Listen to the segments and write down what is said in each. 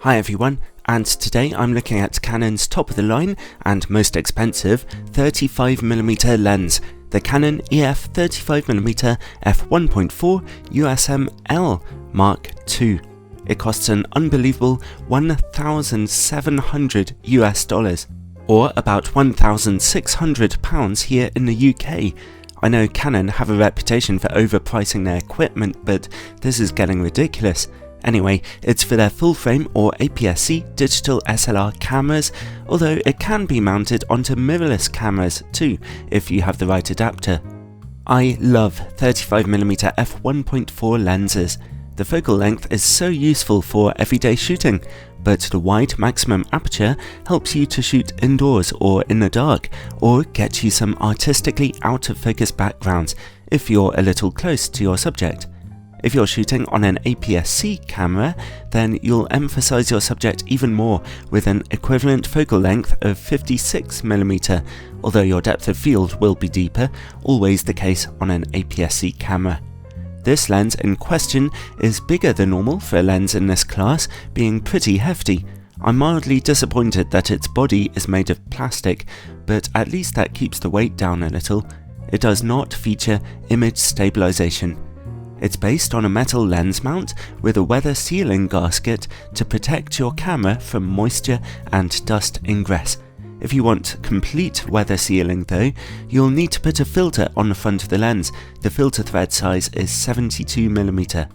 Hi everyone, and today I'm looking at Canon's top of the line and most expensive 35mm lens, the Canon EF 35mm f1.4 USM L Mark II. It costs an unbelievable $1,700 US, or about £1,600 here in the UK. I know Canon have a reputation for overpricing their equipment, but this is getting ridiculous. Anyway, it's for their full frame or APS-C digital SLR cameras, although it can be mounted onto mirrorless cameras too if you have the right adapter. I love 35mm f1.4 lenses. The focal length is so useful for everyday shooting, but the wide maximum aperture helps you to shoot indoors or in the dark, or get you some artistically out of focus backgrounds if you're a little close to your subject. If you're shooting on an APS-C camera, then you'll emphasize your subject even more with an equivalent focal length of 56mm, although your depth of field will be deeper, always the case on an APS-C camera. This lens in question is bigger than normal for a lens in this class, being pretty hefty. I'm mildly disappointed that its body is made of plastic, but at least that keeps the weight down a little. It does not feature image stabilization. It's based on a metal lens mount with a weather sealing gasket to protect your camera from moisture and dust ingress. If you want complete weather sealing though, you'll need to put a filter on the front of the lens. The filter thread size is 72mm.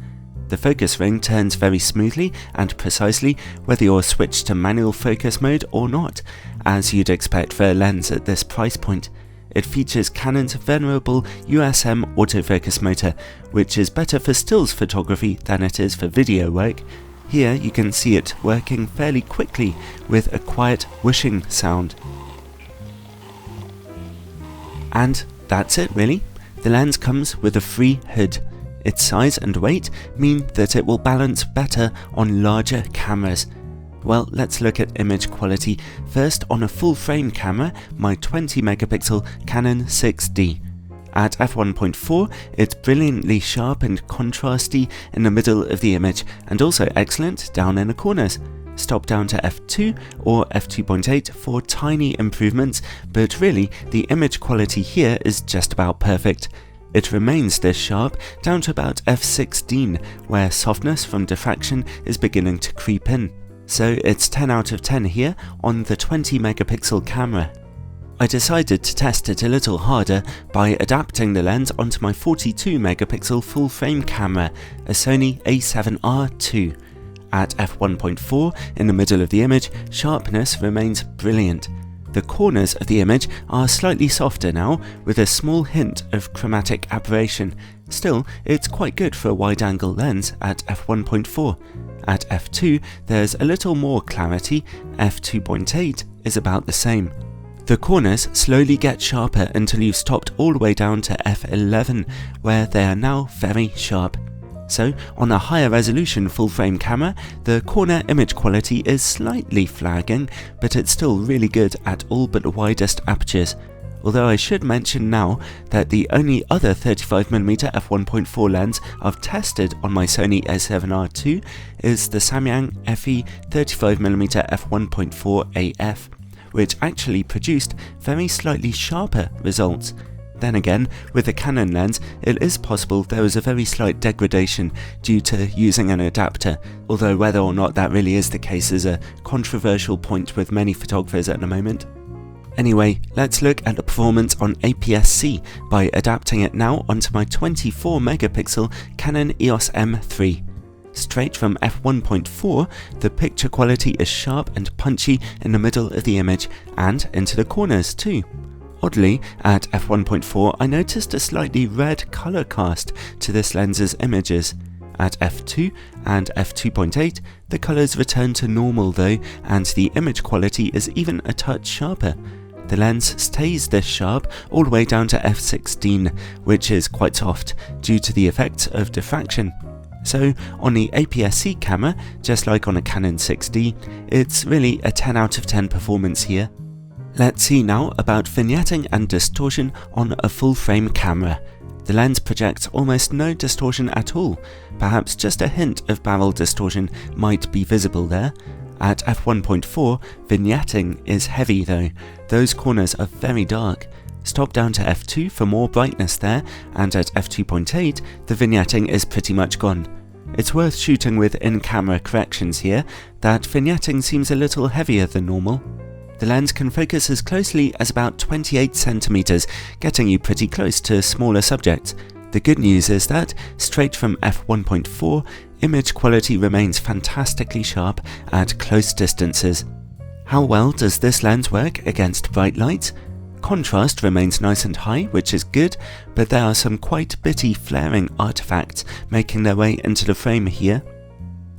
The focus ring turns very smoothly and precisely whether you're switched to manual focus mode or not, as you'd expect for a lens at this price point. It features Canon's venerable USM autofocus motor, which is better for stills photography than it is for video work. Here you can see it working fairly quickly with a quiet whooshing sound. And that's it really. The lens comes with a free hood. Its size and weight mean that it will balance better on larger cameras. Well, let's look at image quality. First, on a full frame camera, my 20MP Canon 6D. At f1.4, it's brilliantly sharp and contrasty in the middle of the image, and also excellent down in the corners. Stop down to f2 or f2.8 for tiny improvements, but really, the image quality here is just about perfect. It remains this sharp down to about f16, where softness from diffraction is beginning to creep in. So it's 10 out of 10 here on the 20MP camera. I decided to test it a little harder by adapting the lens onto my 42MP full frame camera, a Sony A7R II. At f1.4 in the middle of the image, sharpness remains brilliant. The corners of the image are slightly softer now, with a small hint of chromatic aberration. Still, it's quite good for a wide-angle lens at f1.4. At f2, there's a little more clarity. f2.8 is about the same. The corners slowly get sharper until you've stopped all the way down to f11, where they are now very sharp. So, on a higher resolution full-frame camera, the corner image quality is slightly flagging, but it's still really good at all but the widest apertures. Although I should mention now that the only other 35mm f1.4 lens I've tested on my Sony A7R II is the Samyang FE 35mm f1.4 AF, which actually produced very slightly sharper results. Then again, with the Canon lens, it is possible there was a very slight degradation due to using an adapter, although whether or not that really is the case is a controversial point with many photographers at the moment. Anyway, let's look at the performance on APS-C by adapting it now onto my 24MP Canon EOS M3. Straight from f1.4, the picture quality is sharp and punchy in the middle of the image and into the corners too. Oddly, at f1.4 I noticed a slightly red colour cast to this lens's images. At f2 and f2.8, the colours return to normal though, and the image quality is even a touch sharper. The lens stays this sharp all the way down to f16, which is quite soft due to the effects of diffraction. So on the APS-C camera, just like on a Canon 6D, it's really a 10 out of 10 performance here. Let's see now about vignetting and distortion on a full frame camera. The lens projects almost no distortion at all, perhaps just a hint of barrel distortion might be visible there. At f1.4, vignetting is heavy though, those corners are very dark. Stop down to f2 for more brightness there, and at f2.8 the vignetting is pretty much gone. It's worth shooting with in-camera corrections here, that vignetting seems a little heavier than normal. The lens can focus as closely as about 28 cm, getting you pretty close to smaller subjects. The good news is that, straight from f1.4, image quality remains fantastically sharp at close distances. How well does this lens work against bright lights? Contrast remains nice and high, which is good, but there are some quite bitty flaring artifacts making their way into the frame here.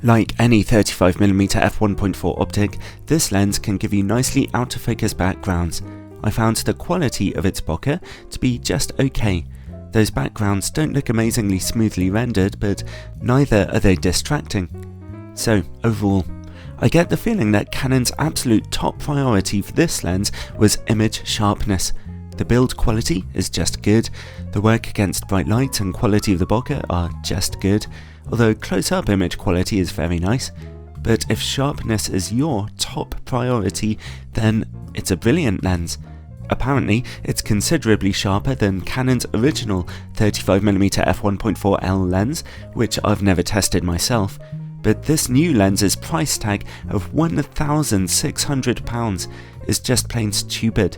Like any 35mm f1.4 optic, this lens can give you nicely out of focus backgrounds. I found the quality of its bokeh to be just okay. Those backgrounds don't look amazingly smoothly rendered, but neither are they distracting. So overall, I get the feeling that Canon's absolute top priority for this lens was image sharpness. The build quality is just good, the work against bright light and quality of the bokeh are just good, although close-up image quality is very nice. But if sharpness is your top priority, then it's a brilliant lens. Apparently, it's considerably sharper than Canon's original 35mm f1.4L lens, which I've never tested myself. But this new lens's price tag of £1,600 is just plain stupid.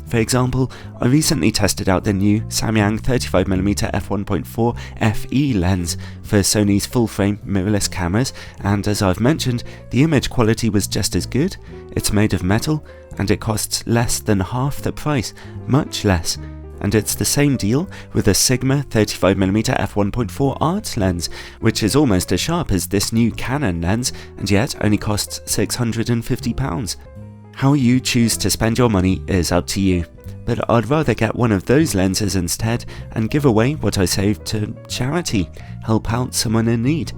For example, I recently tested out the new Samyang 35mm f1.4 FE lens for Sony's full-frame mirrorless cameras, and as I've mentioned, the image quality was just as good. It's made of metal, and it costs less than half the price, much less. And it's the same deal with the Sigma 35mm f1.4 art lens, which is almost as sharp as this new Canon lens, and yet only costs £650. How you choose to spend your money is up to you, but I'd rather get one of those lenses instead and give away what I saved to charity, help out someone in need.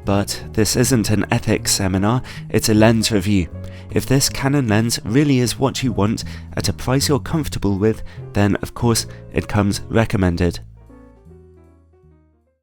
But this isn't an ethics seminar, it's a lens review. If this Canon lens really is what you want at a price you're comfortable with, then of course it comes recommended.